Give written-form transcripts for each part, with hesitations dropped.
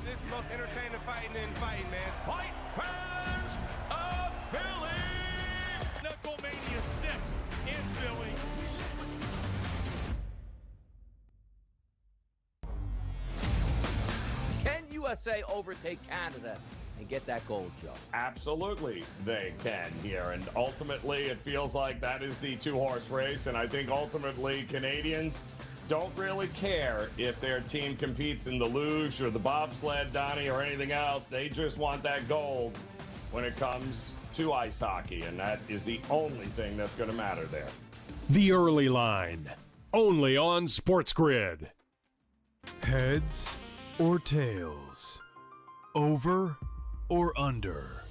This is the most entertaining fighting in fighting, man. Fight fans of Philly! Knucklemania 6 in Philly. Can USA overtake Canada and get that gold, Joe? Absolutely, they can here. And ultimately, it feels like that is the two-horse race. And I think ultimately, Canadians don't really care if their team competes in the luge or the bobsled, Donnie, or anything else. They just want that gold when it comes to ice hockey. And that is the only thing that's going to matter there. The Early Line, only on SportsGrid. Heads or tails? Over or under?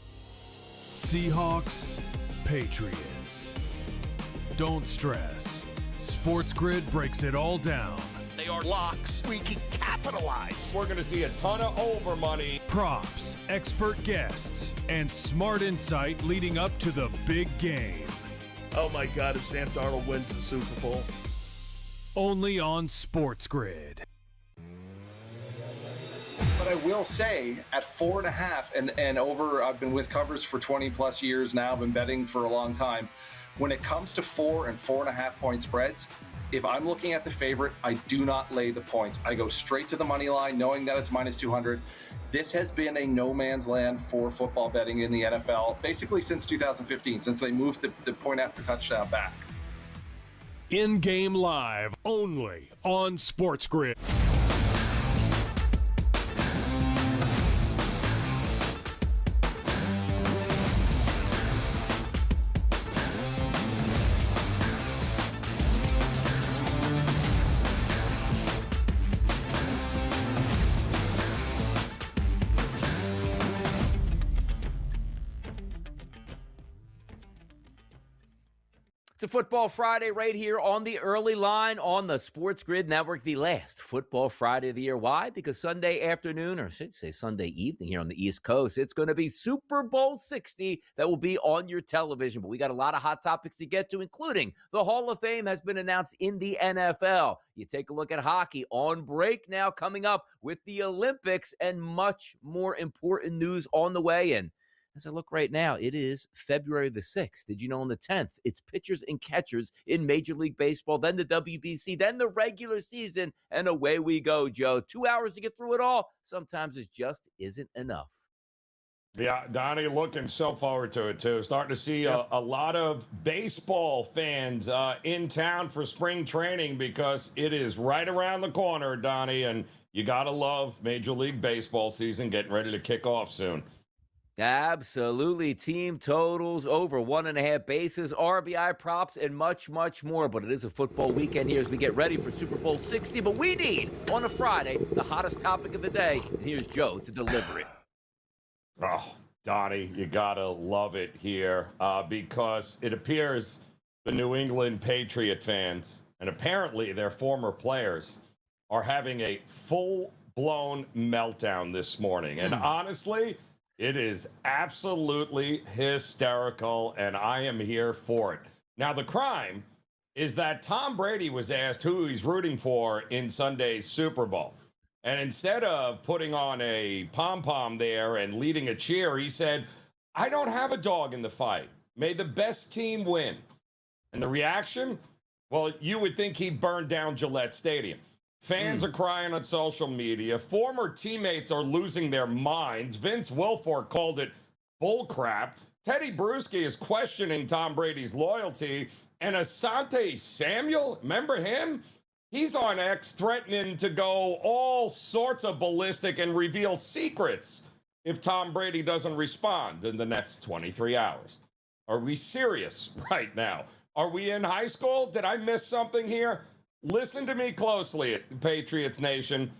Seahawks, Patriots. Don't stress. SportsGrid breaks it all down. They are locks. We can capitalize. We're going to see a ton of over money. Props, expert guests, and smart insight leading up to the big game. Oh my God, if Sam Darnold wins the Super Bowl. Only on SportsGrid. But I will say at 4.5 and over, I've been with covers for 20 plus years now. I've been betting for a long time. When it comes to 4 and 4.5 point spreads, if I'm looking at the favorite, I do not lay the points. I go straight to the money line, knowing that it's minus 200. This has been a no man's land for football betting in the NFL, basically since 2015, since they moved the point after touchdown back. In-game live, only on SportsGrid. It's a Football Friday right here on the Early Line on the SportsGrid Network, the last Football Friday of the year. Why? Because Sunday afternoon, or I should say Sunday evening here on the East Coast, it's going to be Super Bowl 60 that will be on your television. But we got a lot of hot topics to get to, including the Hall of Fame has been announced in the NFL. You take a look at hockey on break now, coming up with the Olympics and much more important news on the way. And as I look right now, it is February the 6th. Did you know on the 10th, it's pitchers and catchers in Major League Baseball, then the WBC, then the regular season, and away we go, Joe. 2 hours to get through it all. Sometimes it just isn't enough. Yeah, Donnie, looking so forward to it, too. Starting to see a lot of baseball fans in town for spring training because it is right around the corner, Donnie, and you got to love Major League Baseball season getting ready to kick off soon. Absolutely. Team totals over 1.5 bases, RBI props, and much, much more. But it is a football weekend here as we get ready for Super Bowl 60. But we need, on a Friday, the hottest topic of the day. And here's Joe to deliver it. Oh, Donnie, you got to love it here because it appears the New England Patriot fans, and apparently their former players, are having a full-blown meltdown this morning. And honestly, it is absolutely hysterical, and I am here for it. Now, the crime is that Tom Brady was asked who he's rooting for in Sunday's Super Bowl. And instead of putting on a pom-pom there and leading a cheer, he said, I don't have a dog in the fight. May the best team win. And the reaction? Well, you would think he burned down Gillette Stadium. Fans are crying on social media. Former teammates are losing their minds. Vince Wilfork called it bullcrap. Teddy Bruschi is questioning Tom Brady's loyalty. And Asante Samuel, remember him? He's on X threatening to go all sorts of ballistic and reveal secrets if Tom Brady doesn't respond in the next 23 hours. Are we serious right now? Are we in high school? Did I miss something here? Listen to me closely, Patriots Nation.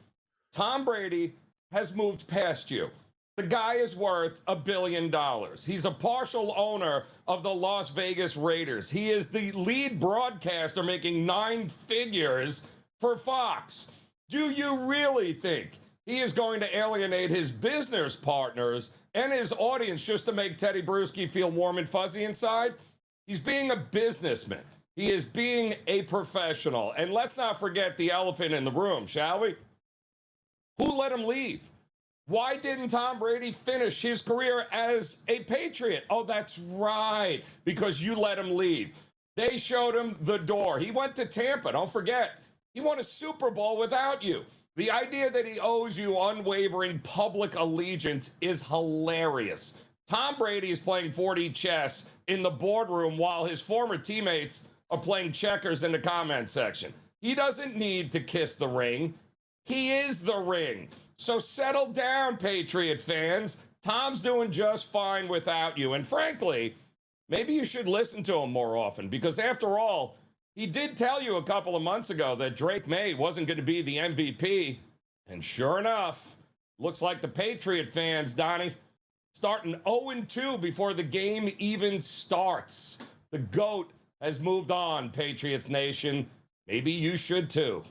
Tom Brady has moved past you. The guy is worth $1 billion. He's a partial owner of the Las Vegas Raiders. He is the lead broadcaster making 9 figures for Fox. Do you really think he is going to alienate his business partners and his audience just to make Teddy Bruschi feel warm and fuzzy inside. He's being a businessman. He is being a professional. And let's not forget the elephant in the room, shall we? Who let him leave? Why didn't Tom Brady finish his career as a Patriot? Oh, that's right, because you let him leave. They showed him the door. He went to Tampa. Don't forget, he won a Super Bowl without you. The idea that he owes you unwavering public allegiance is hilarious. Tom Brady is playing 4D chess in the boardroom while his former teammates are playing checkers in the comment section. He doesn't need to kiss the ring. He is the ring. So settle down, Patriot fans. Tom's doing just fine without you. And frankly, maybe you should listen to him more often, because after all, he did tell you a couple of months ago that Drake May wasn't going to be the MVP. And sure enough, looks like the Patriot fans, Donnie, starting 0-2 before the game even starts. The GOAT has moved on, Patriots Nation. Maybe you should too.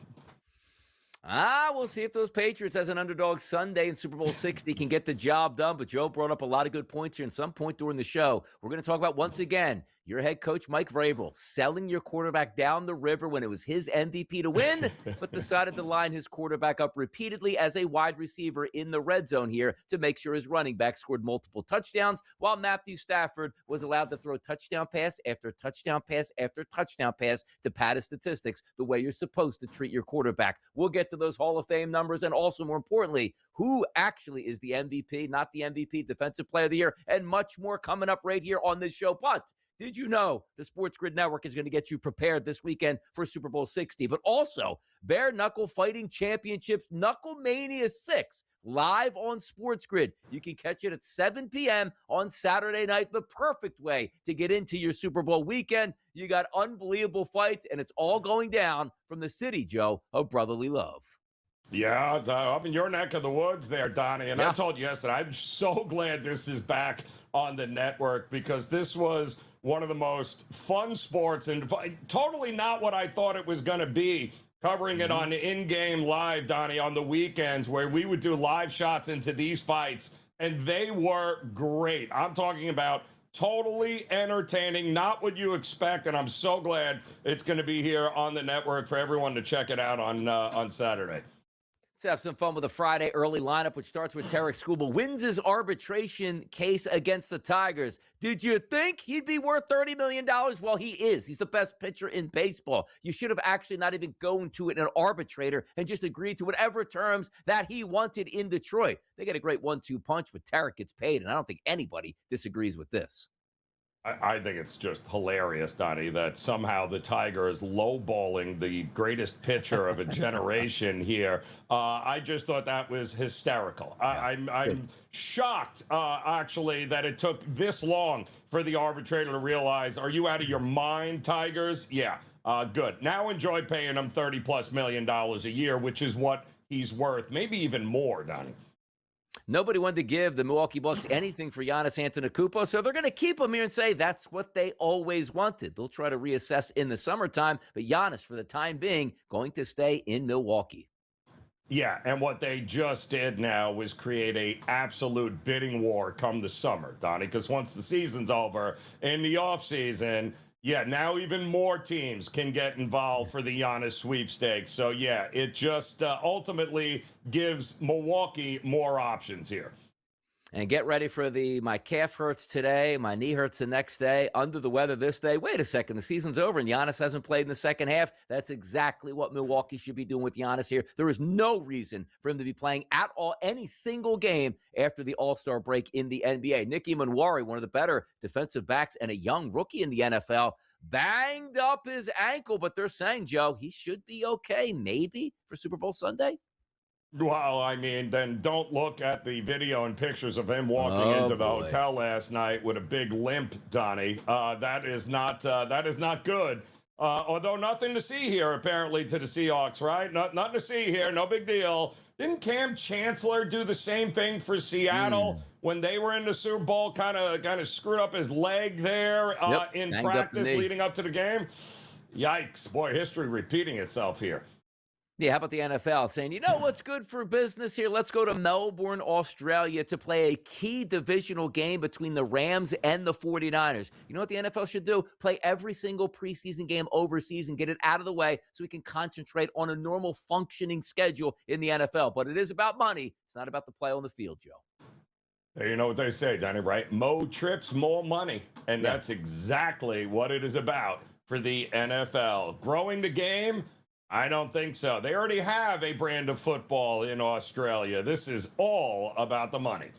We'll see if those Patriots as an underdog Sunday in Super Bowl 60 can get the job done. But Joe brought up a lot of good points here. And some point during the show, we're going to talk about, once again, your head coach, Mike Vrabel, selling your quarterback down the river when it was his MVP to win, but decided to line his quarterback up repeatedly as a wide receiver in the red zone here to make sure his running back scored multiple touchdowns, while Matthew Stafford was allowed to throw touchdown pass after touchdown pass after touchdown pass to pad his statistics the way you're supposed to treat your quarterback. We'll get to those Hall of Fame numbers, and also, more importantly, who actually is the MVP, not the MVP, Defensive Player of the Year, and much more coming up right here on this show. But did you know the SportsGrid Network is going to get you prepared this weekend for Super Bowl 60? But also, Bare Knuckle Fighting Championships Knuckle Mania 6 live on SportsGrid. You can catch it at 7 p.m. on Saturday night, the perfect way to get into your Super Bowl weekend. You got unbelievable fights, and it's all going down from the city, Joe, of brotherly love. Yeah, up in your neck of the woods there, Donnie. And I told you yesterday, I'm so glad this is back on the network, because this was one of the most fun sports and totally not what I thought it was going to be. Covering it on in-game live, Donnie, on the weekends, where we would do live shots into these fights, and they were great. I'm talking about totally entertaining, not what you expect, and I'm so glad it's going to be here on the network for everyone to check it out on Saturday. Let's have some fun with a Friday early lineup, which starts with Tarek Skubal. Wins his arbitration case against the Tigers. Did you think he'd be worth $30 million? Well, he is. He's the best pitcher in baseball. You should have actually not even gone to an arbitrator and just agreed to whatever terms that he wanted in Detroit. They get a great 1-2 punch, but Tarek gets paid, and I don't think anybody disagrees with this. I think it's just hilarious, Donnie, that somehow the Tigers lowballing the greatest pitcher of a generation here. I just thought that was hysterical. I'm shocked, actually, that it took this long for the arbitrator to realize, are you out of your mind, Tigers? Yeah, good. Now enjoy paying him $30+ million a year, which is what he's worth, maybe even more, Donnie. Nobody wanted to give the Milwaukee Bucks anything for Giannis Antetokounmpo, so they're going to keep him here and say that's what they always wanted. They'll try to reassess in the summertime, but Giannis, for the time being, going to stay in Milwaukee. Yeah, and what they just did now was create a absolute bidding war come the summer, Donnie, because once the season's over, in the offseason, yeah, now even more teams can get involved for the Giannis sweepstakes. So, yeah, it just ultimately gives Milwaukee more options here. And get ready for my calf hurts today, my knee hurts the next day, under the weather this day. Wait a second, the season's over and Giannis hasn't played in the second half. That's exactly what Milwaukee should be doing with Giannis here. There is no reason for him to be playing at all any single game after the All-Star break in the NBA. Nicky Manwari, one of the better defensive backs and a young rookie in the NFL, banged up his ankle, but they're saying, Joe, he should be okay, maybe, for Super Bowl Sunday. Well, I mean, then don't look at the video and pictures of him walking into the hotel last night with a big limp, Donnie. That is not good. Although nothing to see here, apparently, to the Seahawks, right? Nothing to see here. No big deal. Didn't Cam Chancellor do the same thing for Seattle when they were in the Super Bowl? Kind of screwed up his leg there in practice leading up to the game. Yikes. Boy, history repeating itself here. Yeah, how about the NFL saying, you know what's good for business here? Let's go to Melbourne, Australia to play a key divisional game between the Rams and the 49ers. You know what the NFL should do? Play every single preseason game overseas and get it out of the way so we can concentrate on a normal functioning schedule in the NFL. But it is about money. It's not about the play on the field, Joe. You know what they say, Donnie, right? More trips, more money. And Yeah. that's exactly what it is about for the NFL. Growing the game? I don't think so. They already have a brand of football in Australia. This is all about the money.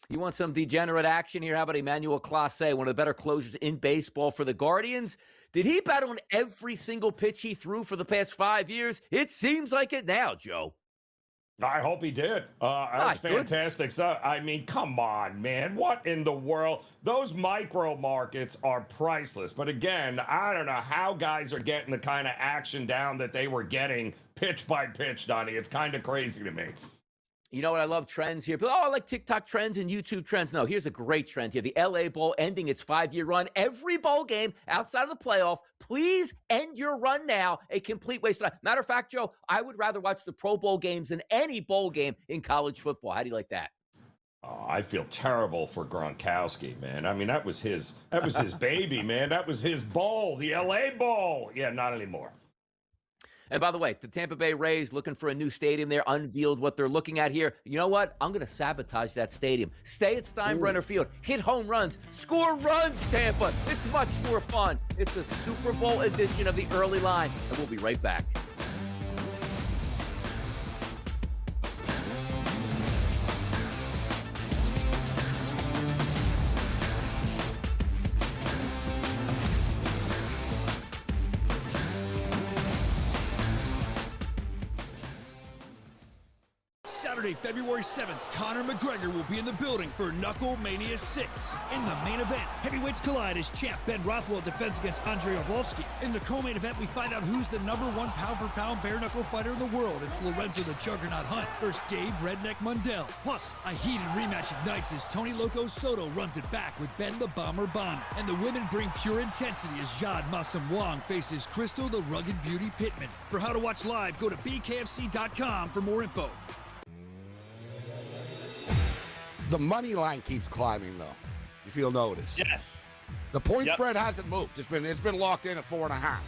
You want some degenerate action here? How about Emmanuel Clase, one of the better closers in baseball for the Guardians? Did he bet on every single pitch he threw for the past 5 years? It seems like it now, Joe. I hope he did. That's fantastic stuff. I mean, come on, man. What in the world? Those micro markets are priceless. But again, I don't know how guys are getting the kind of action down that they were getting pitch by pitch, Donnie. It's kind of crazy to me. You know what? I love trends here. Oh, I like TikTok trends and YouTube trends. No, here's a great trend here. The LA Bowl ending its 5-year run. Every bowl game outside of the playoff, please end your run now. A complete waste of time. Matter of fact, Joe, I would rather watch the Pro Bowl games than any bowl game in college football. How do you like that? Oh, I feel terrible for Gronkowski, man. I mean, that was his baby, man. That was his bowl, the LA Bowl. Yeah, not anymore. And by the way, the Tampa Bay Rays looking for a new stadium there, unveiled what they're looking at here. You know what? I'm going to sabotage that stadium. Stay at Steinbrenner Field. Hit home runs. Score runs, Tampa. It's much more fun. It's a Super Bowl edition of the early line, and we'll be right back. Saturday, February 7th, Conor McGregor will be in the building for Knuckle Mania 6. In the main event, heavyweights collide as champ Ben Rothwell defends against Andrei Arlovski. In the co-main event, we find out who's the #1 pound-for-pound bare-knuckle fighter in the world. It's Lorenzo the Juggernaut Hunt versus Dave Redneck Mundell. Plus, a heated rematch ignites as Tony Loco Soto runs it back with Ben the Bomber Bonner. And the women bring pure intensity as Jade Massam Wong faces Crystal the Rugged Beauty Pittman. For how to watch live, go to bkfc.com for more info. The money line keeps climbing, though, if you'll notice. Yes. The point spread hasn't moved. It's been locked in at 4.5.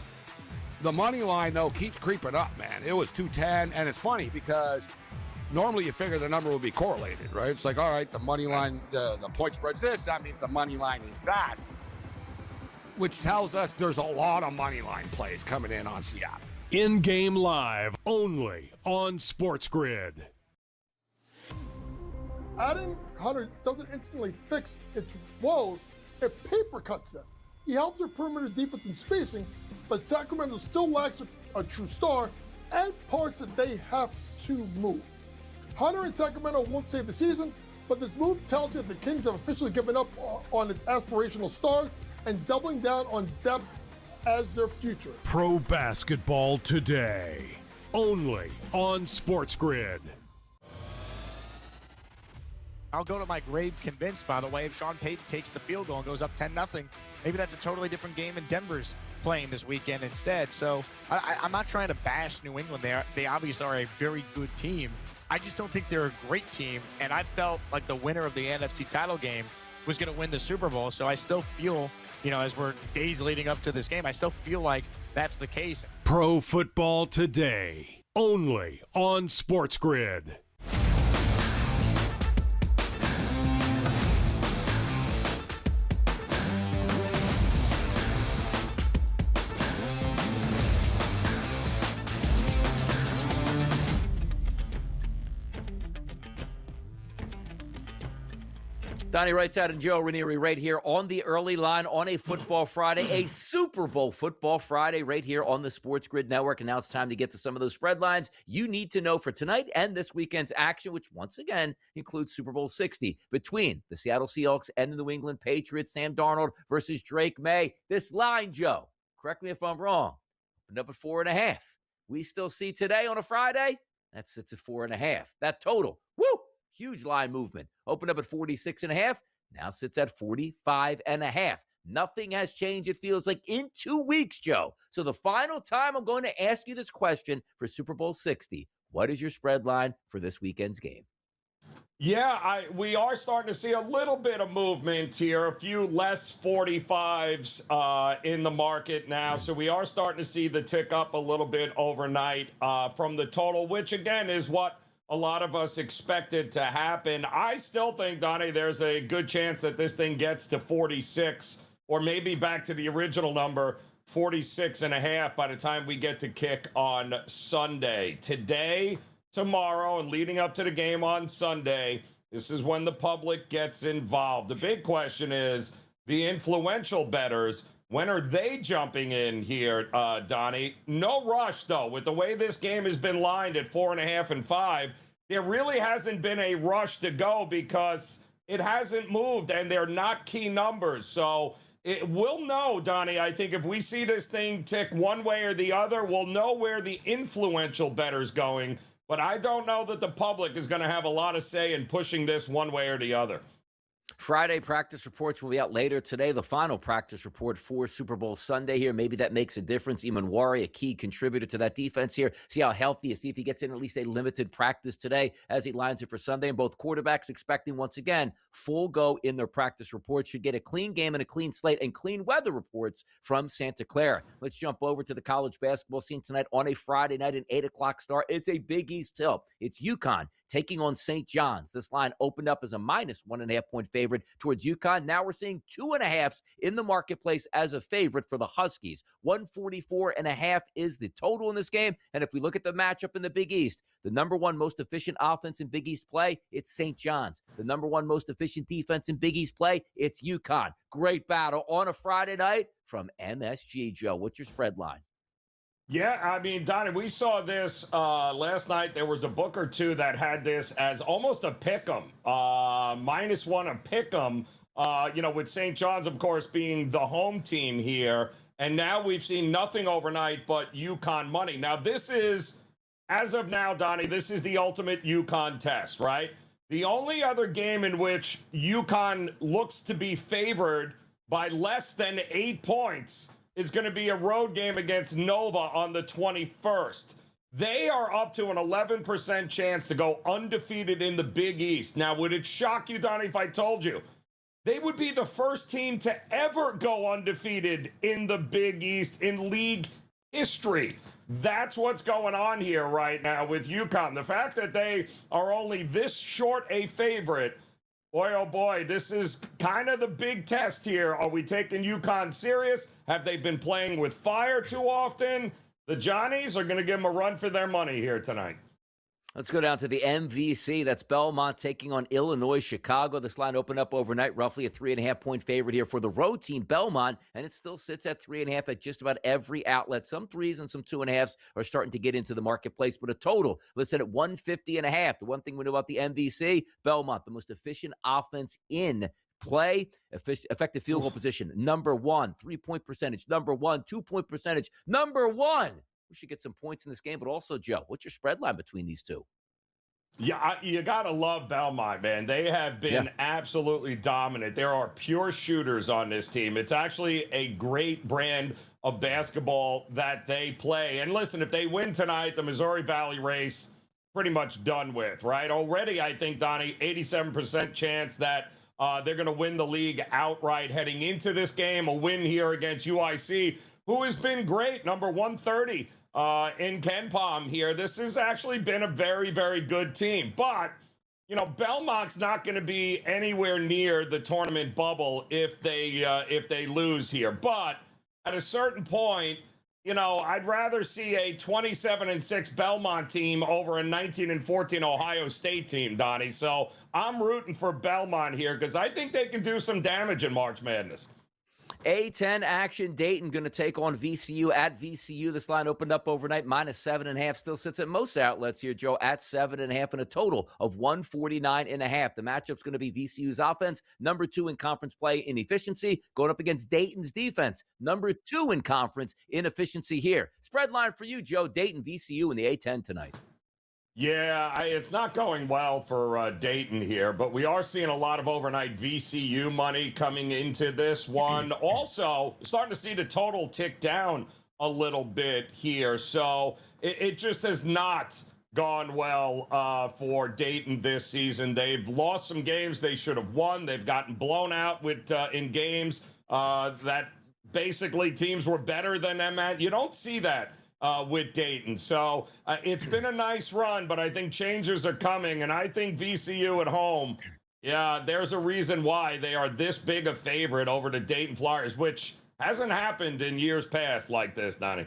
The money line, though, keeps creeping up, man. It was 210, and it's funny because normally you figure the number would be correlated, right? It's like, all right, the money line, the point spread's this, that means the money line is that, which tells us there's a lot of money line plays coming in on Seattle. In-game live, only on SportsGrid. Adding Hunter doesn't instantly fix its woes, it paper cuts them. He helps their perimeter defense and spacing, but Sacramento still lacks a true star and parts that they have to move. Hunter and Sacramento won't save the season, but this move tells you the Kings have officially given up on its aspirational stars and doubling down on depth as their future. Pro basketball today, only on SportsGrid. I'll go to my grave convinced, by the way, if Sean Payton takes the field goal and goes up 10-0, maybe that's a totally different game and Denver's playing this weekend instead. So I'm not trying to bash New England. They obviously are a very good team. I just don't think they're a great team, and I felt like the winner of the NFC title game was going to win the Super Bowl. So I still feel, as we're days leading up to this game, I still feel like that's the case. Pro football today, only on SportsGrid. Donnie Wrights out and Joe Ranieri right here on the early line on a football Friday, a Super Bowl football Friday right here on the SportsGrid Network. And now it's time to get to some of those spread lines you need to know for tonight and this weekend's action, which once again includes Super Bowl 60 between the Seattle Seahawks and the New England Patriots. Sam Darnold versus Drake May. This line, Joe, correct me if I'm wrong, opened up at 4.5. We still see today on a Friday, that sits at 4.5. That total, woo! Huge line movement. Opened up at 46.5. Now sits at 45.5. Nothing has changed, it feels like, in 2 weeks, Joe. So the final time I'm going to ask you this question for Super Bowl 60, what is your spread line for this weekend's game? Yeah, we are starting to see a little bit of movement here, a few less 45s in the market now. So we are starting to see the tick up a little bit overnight from the total, which again is what a lot of us expected to happen. I still think, Donnie, there's a good chance that this thing gets to 46 or maybe back to the original number, 46.5 by the time we get to kick on Sunday. Today, tomorrow, and leading up to the game on Sunday, this is when the public gets involved. The big question is the influential bettors. When are they jumping in here, Donnie? No rush, though. With the way this game has been lined at 4.5 and 5, there really hasn't been a rush to go because it hasn't moved, and they're not key numbers. So we'll know, Donnie, I think if we see this thing tick one way or the other, we'll know where the influential bettor's going. But I don't know that the public is going to have a lot of say in pushing this one way or the other. Friday practice reports will be out later today. The final practice report for Super Bowl Sunday here. Maybe that makes a difference. Eamon, a key contributor to that defense here. See how healthy he is. See if he gets in at least a limited practice today as he lines it for Sunday. And both quarterbacks expecting, once again, full go in their practice reports. Should get a clean game and a clean slate and clean weather reports from Santa Clara. Let's jump over to the college basketball scene tonight on a Friday night, an 8 o'clock start. It's a Big East tilt. It's UConn taking on St. John's. This line opened up as a minus 1.5 point favorite towards UConn. Now we're seeing 2.5s in the marketplace as a favorite for the Huskies. 144.5 is the total in this game. And if we look at the matchup in the Big East, the number one most efficient offense in Big East play, it's St. John's. The number one most efficient defense in Big East play, it's UConn. Great battle on a Friday night from MSG. Joe, what's your spread line? Yeah, I mean, Donnie, we saw this last night. There was a book or two that had this as almost a pick'em, -1 a pick'em, with St. John's, of course, being the home team here. And now we've seen nothing overnight but UConn money. Now, this is, as of now, Donnie, this is the ultimate UConn test, right? The only other game in which UConn looks to be favored by less than 8 points is going to be a road game against Nova on the 21st. They are up to an 11% chance to go undefeated in the Big East. Now, would it shock you, Donnie, if I told you they would be the first team to ever go undefeated in the Big East in league history? That's what's going on here right now with UConn. The fact that they are only this short a favorite, boy, oh boy, this is kind of the big test here. Are we taking UConn serious? Have they been playing with fire too often? The Johnnies are going to give them a run for their money here tonight. Let's go down to the MVC. That's Belmont taking on Illinois Chicago. This line opened up overnight, roughly a 3.5 point favorite here for the road team, Belmont, and it still sits at 3.5 at just about every outlet. Some 3s and some 2.5s are starting to get into the marketplace, but a total listed at 150.5. The one thing we know about the MVC, Belmont, the most efficient offense in play, effective field goal position, number 1, 3-point percentage, number 1, 2-point percentage, number 1. We should get some points in this game, but also, Joe, what's your spread line between these two? Yeah, you got to love Belmont, man. They have been absolutely dominant. There are pure shooters on this team. It's actually a great brand of basketball that they play. And listen, if they win tonight, the Missouri Valley race pretty much done with, right? Already, I think, Donnie, 87% chance that they're going to win the league outright heading into this game. A win here against UIC, who has been great, number 130 in KenPom here. This has actually been a very, very good team. But, Belmont's not going to be anywhere near the tournament bubble if they lose here. But at a certain point, I'd rather see a 27-6 Belmont team over a 19-14 Ohio State team, Donnie. So I'm rooting for Belmont here because I think they can do some damage in March Madness. A10 action. Dayton going to take on VCU at VCU. This line opened up overnight, -7.5. Still sits at most outlets here, Joe, at 7.5 and a total of 149.5. The matchup's going to be VCU's offense, number 2 in conference play in efficiency, going up against Dayton's defense, number 2 in conference in efficiency here. Spread line for you, Joe. Dayton, VCU in the A10 tonight. Yeah, it's not going well for Dayton here, but we are seeing a lot of overnight VCU money coming into this one. Also, starting to see the total tick down a little bit here. So it just has not gone well for Dayton this season. They've lost some games they should have won. They've gotten blown out with in games that basically teams were better than them at. You don't see that with Dayton. So it's been a nice run, but I think changes are coming. And I think VCU at home, yeah, there's a reason why they are this big a favorite over the Dayton Flyers, which hasn't happened in years past like this, Donnie.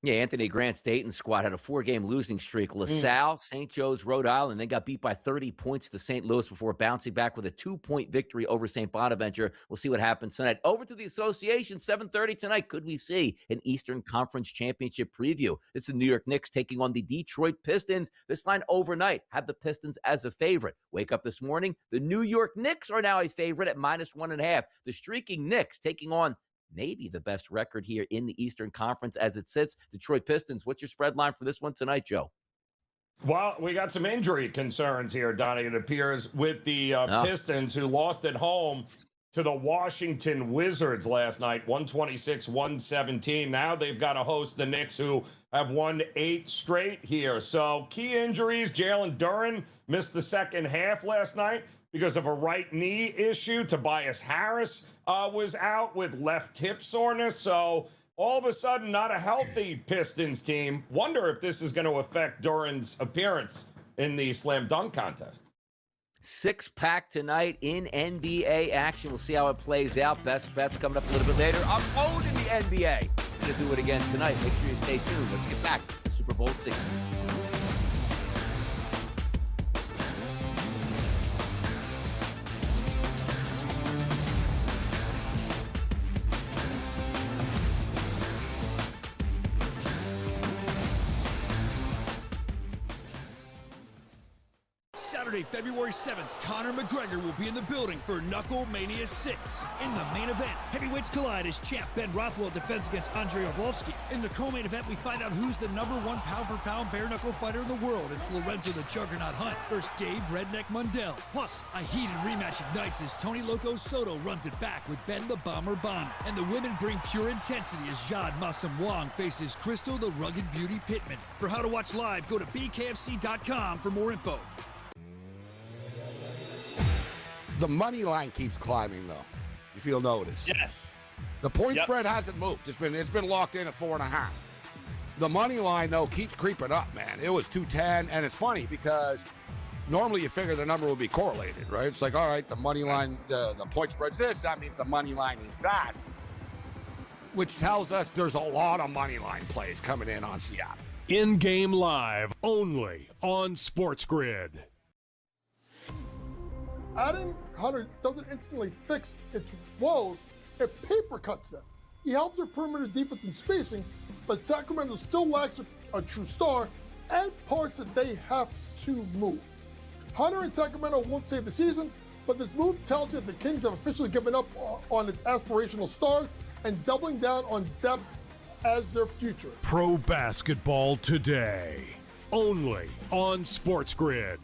Yeah, Anthony Grant's Dayton squad had a 4-game losing streak. LaSalle, St. Joe's, Rhode Island, then got beat by 30 points to St. Louis before bouncing back with a 2-point victory over St. Bonaventure. We'll see what happens tonight. Over to the association, 7:30 tonight. Could we see an Eastern Conference Championship preview? It's the New York Knicks taking on the Detroit Pistons. This line overnight had the Pistons as a favorite. Wake up this morning, the New York Knicks are now a favorite at -1.5. The streaking Knicks taking on maybe the best record here in the Eastern Conference as it sits. Detroit Pistons, what's your spread line for this one tonight, Joe? Well, we got some injury concerns here, Donnie, it appears, with the Pistons, who lost at home to the Washington Wizards last night, 126-117. Now they've got to host the Knicks, who have won 8 straight here. So key injuries, Jalen Duren missed the second half last night because of a right knee issue. Tobias Harris was out with left hip soreness. So all of a sudden, not a healthy Pistons team. Wonder if this is going to affect Duren's appearance in the slam dunk contest. 6-pack tonight in NBA action. We'll see how it plays out. Best bets coming up a little bit later. I'm owning the NBA. Going to do it again tonight. Make sure you stay tuned. Let's get back to Super Bowl 60. Saturday, February 7th, Conor McGregor will be in the building for Knuckle Mania 6. In the main event, heavyweights collide as champ Ben Rothwell defends against Andrei Arlovski. In the co-main event, we find out who's the #1 pound-for-pound bare-knuckle fighter in the world. It's Lorenzo the Juggernaut Hunt versus Dave Redneck Mundell. Plus, a heated rematch ignites as Tony Loco Soto runs it back with Ben the Bomber Bonner. And the women bring pure intensity as Jade Massam Wong faces Crystal the Rugged Beauty Pittman. For how to watch live, go to bkfc.com for more info. The money line keeps climbing, though, if you'll notice. Yes. The point spread hasn't moved. It's been locked in at 4.5. The money line, though, keeps creeping up, man. It was 210, and it's funny because normally you figure the number will be correlated, right? It's like, all right, the money line, the point spread's this, that means the money line is that, which tells us there's a lot of money line plays coming in on Seattle. In-game live only on SportsGrid. Adding Hunter doesn't instantly fix its woes, it paper cuts them. He helps their perimeter defense and spacing, but Sacramento still lacks a true star and parts that they have to move. Hunter and Sacramento won't save the season, but this move tells you that the Kings have officially given up on its aspirational stars and doubling down on depth as their future. Pro basketball today, only on SportsGrid.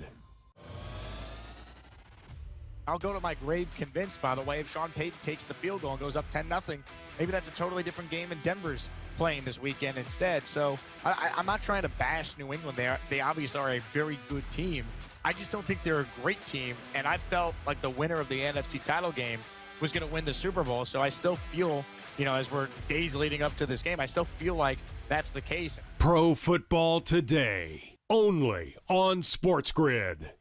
I'll go to my grave convinced, by the way, if Sean Payton takes the field goal and goes up 10-0, maybe that's a totally different game and Denver's playing this weekend instead. So I'm not trying to bash New England. They obviously are a very good team. I just don't think they're a great team, and I felt like the winner of the NFC title game was going to win the Super Bowl. So I still feel, as we're days leading up to this game, I still feel like that's the case. Pro football today, only on SportsGrid.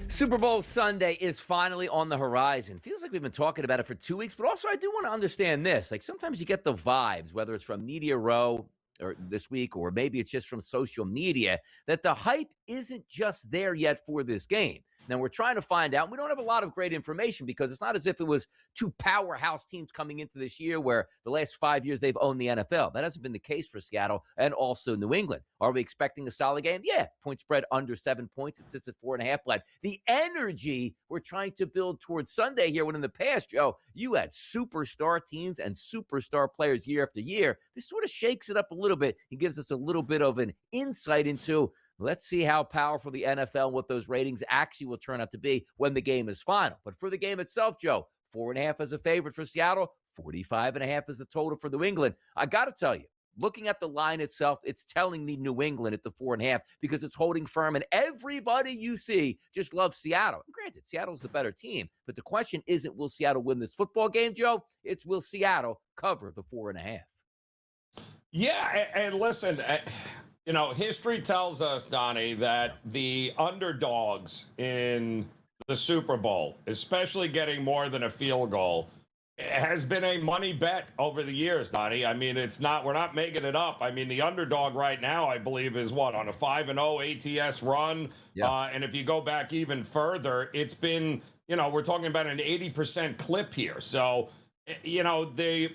Super Bowl Sunday is finally on the horizon. Feels like we've been talking about it for 2 weeks, but also I do want to understand this. Like sometimes you get the vibes, whether it's from Media Row or this week, or maybe it's just from social media, that the hype isn't just there yet for this game. Now we're trying to find out. We don't have a lot of great information because it's not as if it was two powerhouse teams coming into this year where the last 5 years they've owned the NFL. That hasn't been the case for Seattle and also New England. Are we expecting a solid game? Yeah. Point spread under 7 points. It sits at 4.5. But the energy we're trying to build towards Sunday here, when in the past, Joe, you had superstar teams and superstar players year after year. This sort of shakes it up a little bit. It gives us a little bit of an insight into, let's see how powerful the NFL and what those ratings actually will turn out to be when the game is final. But for the game itself, Joe, 4.5 as a favorite for Seattle, 45.5 as the total for New England. I got to tell you, looking at the line itself, it's telling me New England at the 4.5 because it's holding firm, and everybody you see just loves Seattle. And granted, Seattle's the better team, but the question isn't will Seattle win this football game, Joe? It's will Seattle cover the 4.5? Yeah, and listen, history tells us, Donnie, that the underdogs in the Super Bowl, especially getting more than a field goal, has been a money bet over the years, Donnie. I mean, we're not making it up. I mean, the underdog right now, I believe, is on a 5-0 ATS run. Yeah. And if you go back even further, it's been, we're talking about an 80% clip here. So, the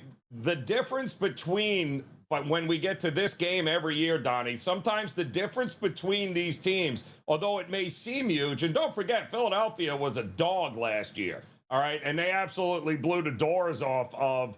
difference between, but when we get to this game every year, Donnie, sometimes the difference between these teams, although it may seem huge, and don't forget, Philadelphia was a dog last year. All right, and they absolutely blew the doors off of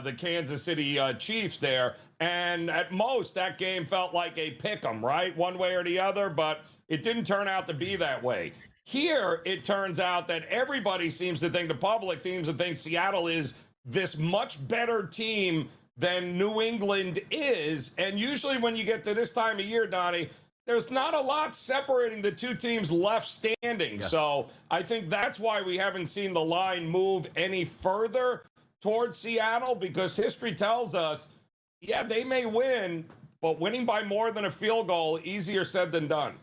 the Kansas City Chiefs there. And at most, that game felt like a pick 'em, right? One way or the other, but it didn't turn out to be that way. Here, it turns out that everybody seems to think, the public seems to think Seattle is this much better team than New England is. And usually when you get to this time of year, Donnie, there's not a lot separating the two teams left standing. Yeah. So I think that's why we haven't seen the line move any further towards Seattle, because history tells us, yeah, they may win, but winning by more than a field goal, easier said than done.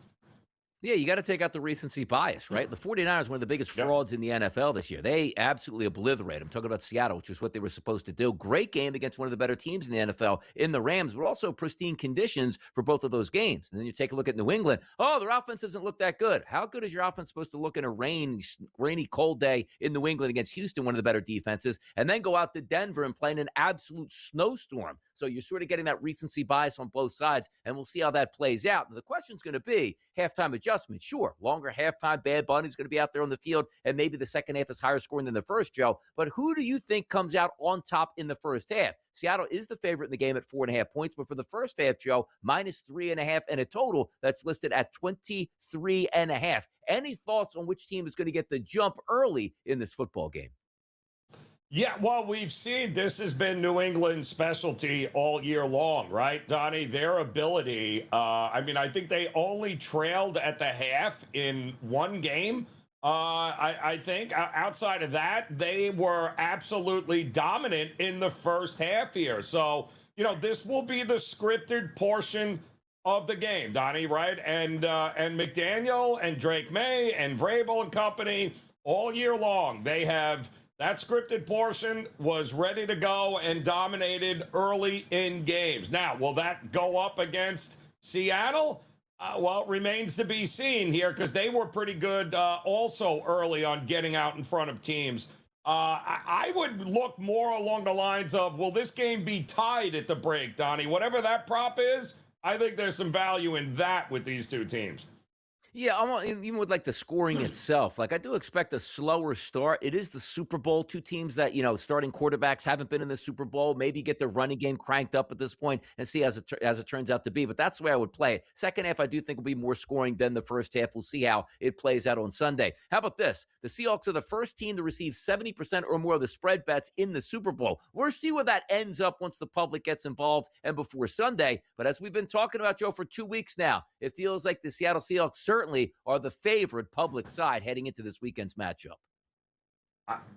Yeah, you got to take out the recency bias, right? The 49ers were one of the biggest frauds in the NFL this year. They absolutely obliterated. I'm talking about Seattle, which is what they were supposed to do. Great game against one of the better teams in the NFL in the Rams, but also pristine conditions for both of those games. And then you take a look at New England. Oh, their offense doesn't look that good. How good is your offense supposed to look in a rainy, cold day in New England against Houston, one of the better defenses, and then go out to Denver and play in an absolute snowstorm? So you're sort of getting that recency bias on both sides, and we'll see how that plays out. And the question's going to be halftime adjustment. Sure, longer halftime, Bad Bunny's going to be out there on the field, and maybe the second half is higher scoring than the first, Joe. But who do you think comes out on top in the first half? Seattle is the favorite in the game at 4.5 points, but for the first half, Joe, -3.5 and a total that's listed at 23.5. Any thoughts on which team is going to get the jump early in this football game? Yeah, well, we've seen this has been New England's specialty all year long, right, Donnie? Their ability, I think they only trailed at the half in one game. I think outside of that, they were absolutely dominant in the first half here. So, this will be the scripted portion of the game, Donnie, right? And McDaniel and Drake May and Vrabel and company all year long, they have... That scripted portion was ready to go and dominated early in games. Now, will that go up against Seattle? Well, it remains to be seen here, because they were pretty good also early on getting out in front of teams. I would look more along the lines of, will this game be tied at the break, Donnie? Whatever that prop is, I think there's some value in that with these two teams. Yeah, even with like the scoring itself, like I do expect a slower start. It is the Super Bowl. Two teams that, starting quarterbacks haven't been in the Super Bowl, maybe get their running game cranked up at this point and see as it turns out to be. But that's the way I would play it. Second half, I do think will be more scoring than the first half. We'll see how it plays out on Sunday. How about this? The Seahawks are the first team to receive 70% or more of the spread bets in the Super Bowl. We'll see where that ends up once the public gets involved and before Sunday. But as we've been talking about, Joe, for 2 weeks now, it feels like the Seattle Seahawks certainly are the favorite public side heading into this weekend's matchup.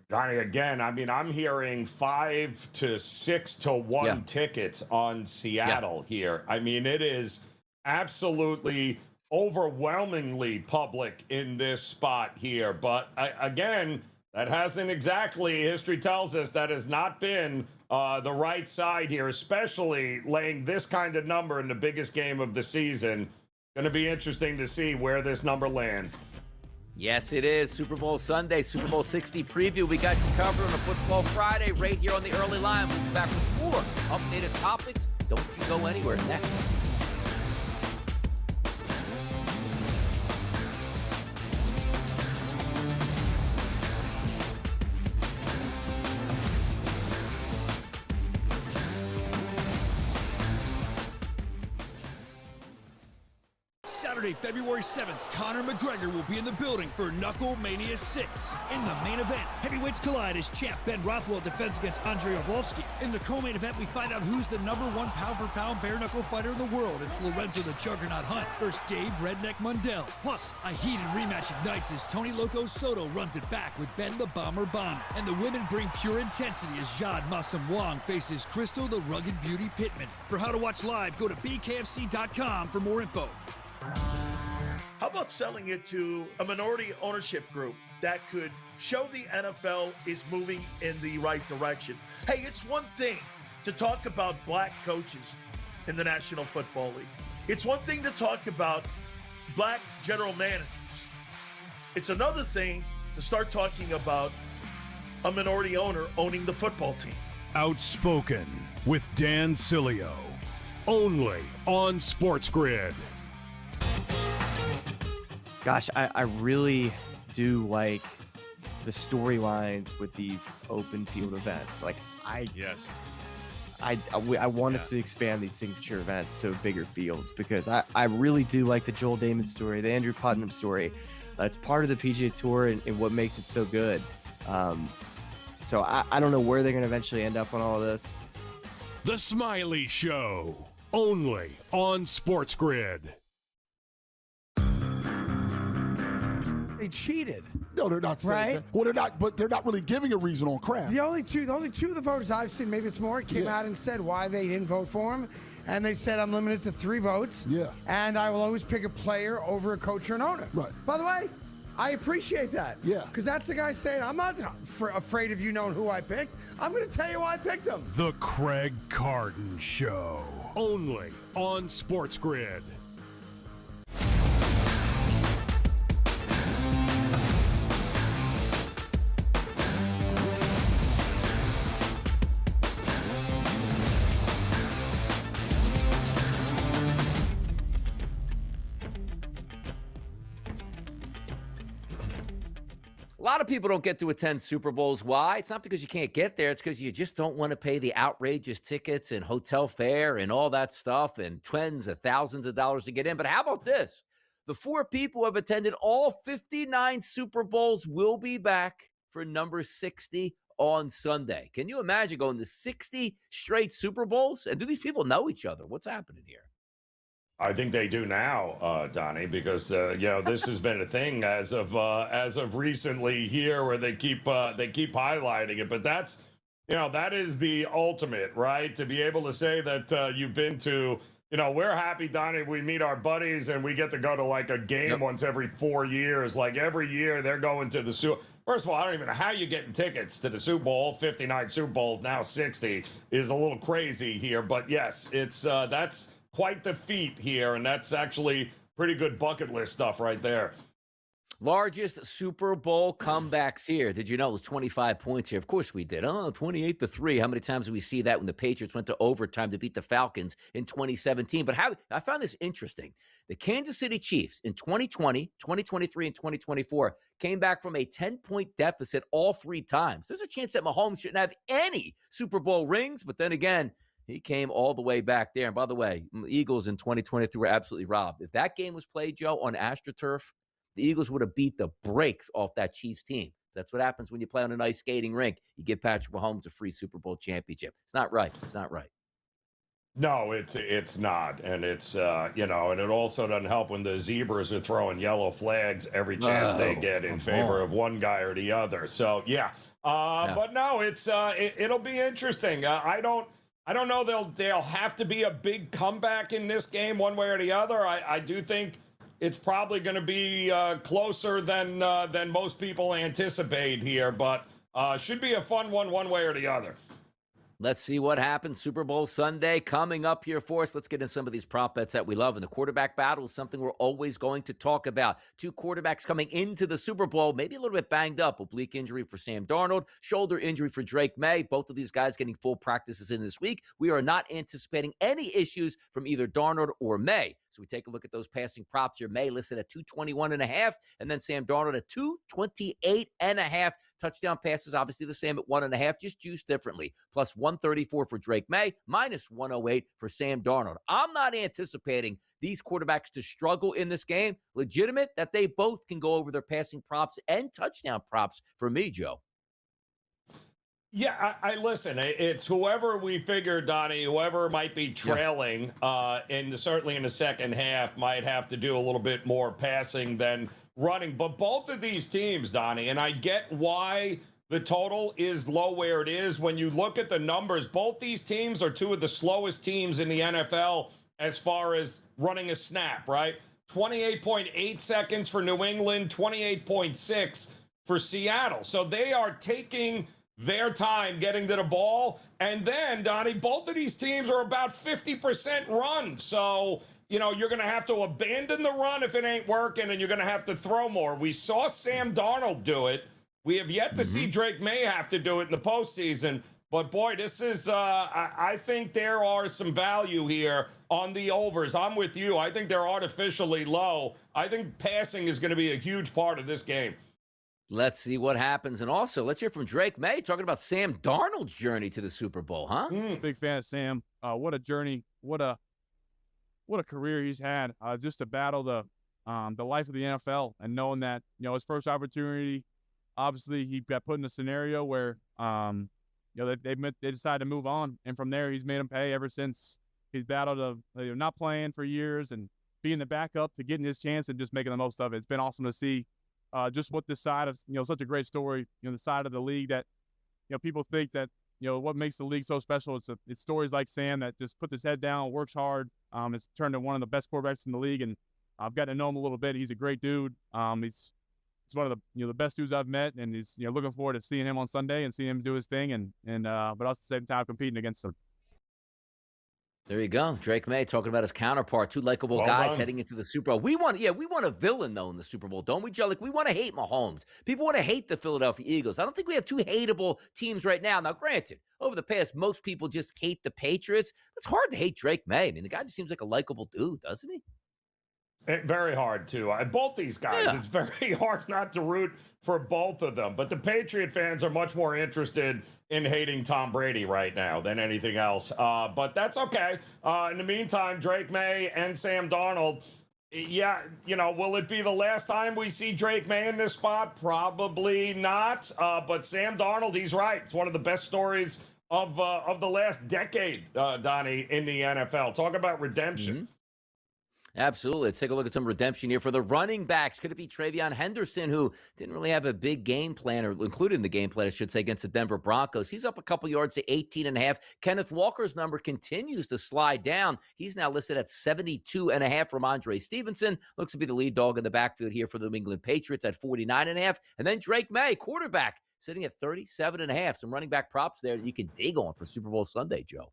Donnie, again, I'm hearing 5 to 6 to 1 tickets on Seattle here. It is absolutely overwhelmingly public in this spot here. But again, that hasn't exactly, history tells us, that has not been the right side here, especially laying this kind of number in the biggest game of the season. Going to be interesting to see where this number lands. Yes, it is. Super Bowl Sunday, Super Bowl 60 preview. We got you covered on a Football Friday right here on the early line. We'll be back with more updated topics. Don't you go anywhere. Next. Saturday, February 7th, Conor McGregor will be in the building for Knuckle Mania 6. In the main event, heavyweights collide as champ Ben Rothwell defends against Andrei Arlovski. In the co-main event, we find out who's the #1 pound-for-pound bare-knuckle fighter in the world. It's Lorenzo the Juggernaut Hunt versus Dave Redneck Mundell. Plus, a heated rematch ignites as Tony Loco Soto runs it back with Ben the Bomber Bonner. And the women bring pure intensity as Jade Massam Wong faces Crystal the Rugged Beauty Pittman. For how to watch live, go to bkfc.com for more info. How about selling it to a minority ownership group that could show the NFL is moving in the right direction? Hey, it's one thing to talk about black coaches in the National Football League. It's one thing to talk about black general managers. It's another thing to start talking about a minority owner owning the football team. Outspoken with Dan Cilio. Only on SportsGrid. Gosh, I really do like the storylines with these open field events. Like I want us to expand these signature events to bigger fields because I really do like the Joel Damon story, the Andrew Putnam story. It's part of the PGA Tour and what makes it so good. So I don't know where they're going to eventually end up on all of this. The Smiley Show, only on SportsGrid. They cheated. No, they're not saying Right? that. Well, they're not, but they're not really giving a reason on Kraft. The only two of the voters I've seen, maybe it's more, came out and said why they didn't vote for him. And they said, I'm limited to 3 votes. Yeah. And I will always pick a player over a coach or an owner. Right. By the way, I appreciate that. Yeah. Because that's the guy saying, I'm not afraid of you knowing who I picked. I'm going to tell you why I picked him. The Craig Carton Show, only on SportsGrid. A lot of people don't get to attend Super Bowls. Why? It's not because you can't get there. It's because you just don't want to pay the outrageous tickets and hotel fare and all that stuff and tens of thousands of dollars to get in. But how about this? The 4 people who have attended all 59 Super Bowls will be back for number 60 on Sunday. Can you imagine going to 60 straight Super Bowls? And do these people know each other? What's happening here? I think they do now, Donnie, because this has been a thing as of recently here, where they keep highlighting it. But that's that is the ultimate, right? To be able to say that you've been to, we're happy, Donnie. We meet our buddies and we get to go to like a game once every 4 years. Like every year they're going to the Super. First of all, I don't even know how you're getting tickets to the Super Bowl. 59 Super Bowls, now 60 is a little crazy here. But yes, it's that's quite the feat here, and that's actually pretty good bucket list stuff right there. Largest Super Bowl comebacks here. Did you know it was 25 points here? Of course we did. 28-3. How many times did we see that when the Patriots went to overtime to beat the Falcons in 2017? But I found this interesting. The Kansas City Chiefs in 2020, 2023, and 2024 came back from a 10-point deficit all 3 times. There's a chance that Mahomes shouldn't have any Super Bowl rings, but then again, he came all the way back there. And by the way, the Eagles in 2023 were absolutely robbed. If that game was played, Joe, on AstroTurf, the Eagles would have beat the brakes off that Chiefs team. That's what happens when you play on an ice skating rink. You give Patrick Mahomes a free Super Bowl championship. It's not right. It's not right. No, it's not. And it's, and it also doesn't help when the Zebras are throwing yellow flags every chance they get in favor of one guy or the other. So, but no, it'll be interesting. I don't know. They'll have to be a big comeback in this game one way or the other. I do think it's probably going to be closer than most people anticipate here, but should be a fun one way or the other. Let's see what happens. Super Bowl Sunday coming up here for us. Let's get into some of these prop bets that we love. And the quarterback battle is something we're always going to talk about. Two quarterbacks coming into the Super Bowl, maybe a little bit banged up. Oblique injury for Sam Darnold, shoulder injury for Drake May. Both of these guys getting full practices in this week. We are not anticipating any issues from either Darnold or May. So we take a look at those passing props here. May listed at 221.5, and then Sam Darnold at 228.5. Touchdown passes, obviously the same at 1.5, just juiced differently. Plus 134 for Drake May, minus 108 for Sam Darnold. I'm not anticipating these quarterbacks to struggle in this game. Legitimate that they both can go over their passing props and touchdown props for me, Joe. Yeah, I listen. It's whoever we figure, Donnie, whoever might be trailing, certainly in the second half, might have to do a little bit more passing than running. But both of these teams, Donnie, and I get why the total is low where it is. When you look at the numbers, both these teams are two of the slowest teams in the NFL as far as running a snap, right? 28.8 seconds for New England, 28.6 for Seattle. So they are taking their time getting to the ball. And then, Donnie, both of these teams are about 50% run. So, you're going to have to abandon the run if it ain't working, and you're going to have to throw more. We saw Sam Darnold do it. We have yet to see Drake May have to do it in the postseason. But, boy, this is I think there are some value here on the overs. I'm with you. I think they're artificially low. I think passing is going to be a huge part of this game. Let's see what happens. And also, let's hear from Drake May talking about Sam Darnold's journey to the Super Bowl, huh? Big fan of Sam. What a journey. What a career he's had. Just to battle the life of the NFL and knowing that, his first opportunity, obviously he got put in a scenario where, they decided to move on. And from there, he's made them pay ever since. He's battled of not playing for years and being the backup to getting his chance and just making the most of it. It's been awesome to see. Just what this side of, such a great story, the side of the league that, people think that, what makes the league so special. It's stories like Sam that just puts his head down, works hard. It's turned to one of the best quarterbacks in the league. And I've gotten to know him a little bit. He's a great dude. He's one of the, the best dudes I've met. And he's, looking forward to seeing him on Sunday and seeing him do his thing. But also at the same time competing against him. There you go. Drake May talking about his counterpart. Two likable guys heading into the Super Bowl. We want a villain, though, in the Super Bowl, don't we, Joe? Like, we want to hate Mahomes. People want to hate the Philadelphia Eagles. I don't think we have two hateable teams right now. Now, granted, over the past, most people just hate the Patriots. It's hard to hate Drake May. I mean, the guy just seems like a likable dude, doesn't he? Very hard, too. Both these guys, It's very hard not to root for both of them. But the Patriot fans are much more interested in hating Tom Brady right now than anything else. But that's okay. In the meantime, Drake May and Sam Darnold, will it be the last time we see Drake May in this spot? Probably not. But Sam Darnold, he's right. It's one of the best stories of the last decade, Donnie, in the NFL. Talk about redemption. Mm-hmm. Absolutely. Let's take a look at some redemption here for the running backs. Could it be Travion Henderson, who didn't really have a big game plan, or included in the game plan, I should say, against the Denver Broncos? He's up a couple yards to 18.5. Kenneth Walker's number continues to slide down. He's now listed at 72.5 from Andre Stevenson. Looks to be the lead dog in the backfield here for the New England Patriots at 49.5. And then Drake May, quarterback, sitting at 37.5. Some running back props there that you can dig on for Super Bowl Sunday, Joe.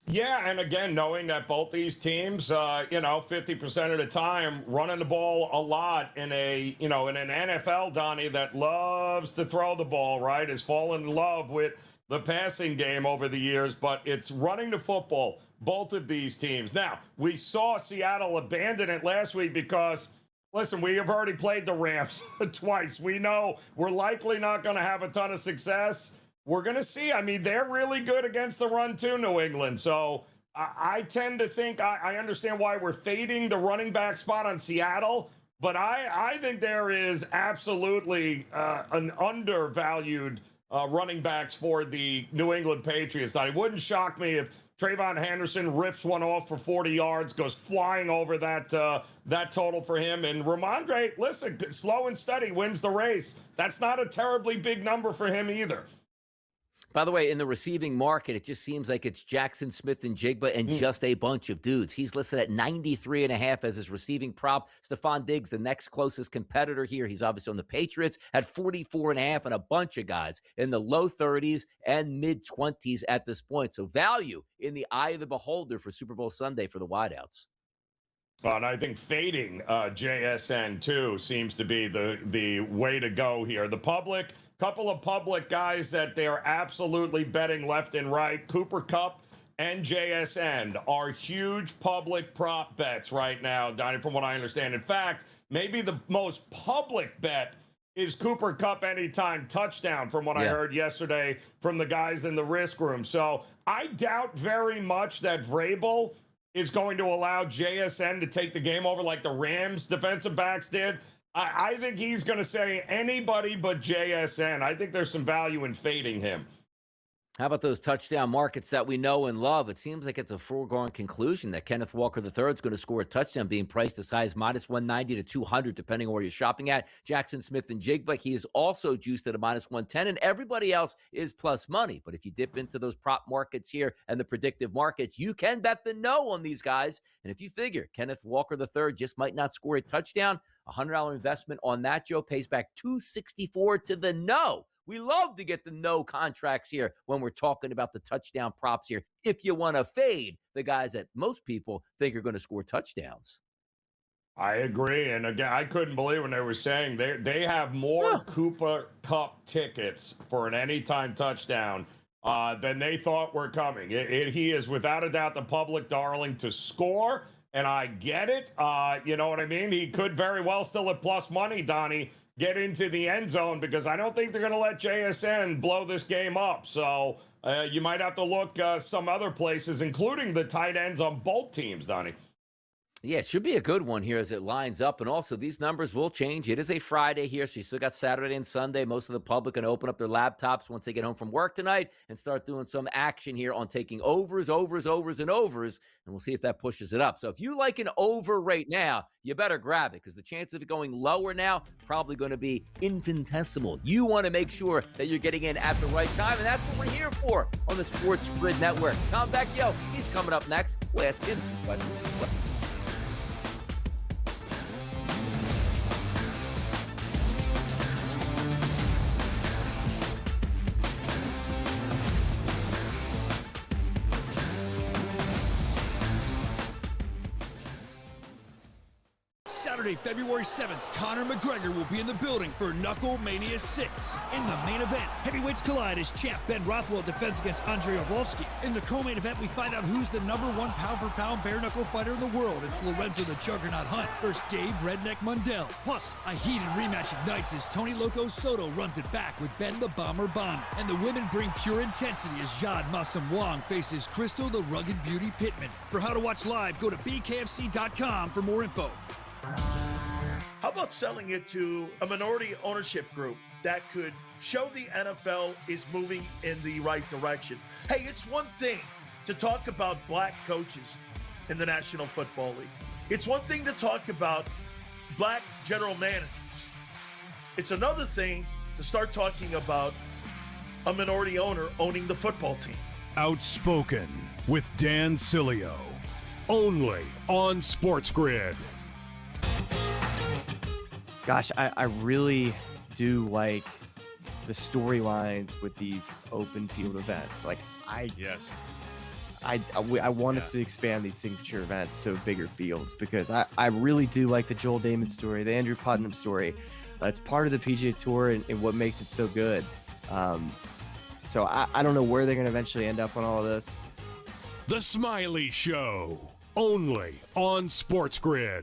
Yeah, and again, knowing that both these teams, 50% of the time running the ball a lot in an NFL, Donnie, that loves to throw the ball, right, has fallen in love with the passing game over the years, but it's running the football, both of these teams. Now, we saw Seattle abandon it last week because, listen, we have already played the Rams twice. We know we're likely not going to have a ton of success. We're going to see. I mean, they're really good against the run too, New England. So I tend to think I understand why we're fading the running back spot on Seattle, but I think there is absolutely an undervalued running backs for the New England Patriots. It wouldn't shock me if Travion Henderson rips one off for 40 yards, goes flying over that total for him. And Ramondre, listen, slow and steady wins the race. That's not a terribly big number for him either. By the way, in the receiving market, it just seems like it's Jackson Smith and Jigba and just a bunch of dudes. He's listed at 93.5 as his receiving prop. Stephon Diggs, the next closest competitor here. He's obviously on the Patriots at 44.5, and a bunch of guys in the low 30s and mid 20s at this point. So value in the eye of the beholder for Super Bowl Sunday for the wideouts. And I think fading JSN too seems to be the way to go here. The public. Couple of public guys that they're absolutely betting left and right. Cooper Kupp and JSN are huge public prop bets right now, Donnie, from what I understand. In fact, maybe the most public bet is Cooper Kupp anytime touchdown, from what I heard yesterday from the guys in the risk room. So I doubt very much that Vrabel is going to allow JSN to take the game over like the Rams defensive backs did. I think he's going to say anybody but JSN. I think there's some value in fading him. How about those touchdown markets that we know and love? It seems like it's a foregone conclusion that Kenneth Walker III is going to score a touchdown, being priced as high as minus 190 to 200, depending on where you're shopping at. Jackson Smith and Jigba, he is also juiced at a minus 110, and everybody else is plus money. But if you dip into those prop markets here and the predictive markets, you can bet the no on these guys. And if you figure Kenneth Walker III just might not score a touchdown, a $100 investment on that, Joe, pays back $264 to the no. We love to get the no contracts here when we're talking about the touchdown props here. If you want to fade the guys that most people think are going to score touchdowns. I agree. And again, I couldn't believe when they were saying they have more Cooper Kupp tickets for an anytime touchdown than they thought were coming. He is without a doubt the public darling to score. And I get it. You know what I mean? He could very well still at plus money, Donnie, get into the end zone, because I don't think they're going to let JSN blow this game up. So you might have to look some other places, including the tight ends on both teams, Donnie. Yeah, it should be a good one here as it lines up. And also, these numbers will change. It is a Friday here, so you still got Saturday and Sunday. Most of the public can open up their laptops once they get home from work tonight and start doing some action here on taking overs, and overs. And we'll see if that pushes it up. So if you like an over right now, you better grab it, because the chance of it going lower now probably going to be infinitesimal. You want to make sure that you're getting in at the right time, and that's what we're here for on the Sports Grid Network. Tom Vecchio, he's coming up next. We'll ask him some questions as well. Saturday, February 7th, Conor McGregor will be in the building for Knuckle Mania 6. In the main event, heavyweights collide as champ Ben Rothwell defends against Andre Arlovski. In the co-main event, we find out who's the #1 pound-for-pound bare-knuckle fighter in the world. It's Lorenzo the Juggernaut Hunt versus Dave Redneck Mundell. Plus, a heated rematch ignites as Tony Loco Soto runs it back with Ben the Bomber Bonner. And the women bring pure intensity as Jade Massam Wong faces Crystal the Rugged Beauty Pittman. For how to watch live, go to bkfc.com for more info. How about selling it to a minority ownership group that could show the NFL is moving in the right direction? Hey, it's one thing to talk about black coaches in the National Football League. It's one thing to talk about black general managers. It's another thing to start talking about a minority owner owning the football team. Outspoken with Dan Cilio, only on SportsGrid. Gosh, I really do like the storylines with these open field events. Like I want us to expand these signature events to bigger fields, because I really do like the Joel Damon story, the Andrew Putnam story. It's part of the PGA Tour and what makes it so good. So I don't know where they're going to eventually end up on all of this. The Smiley Show, only on SportsGrid.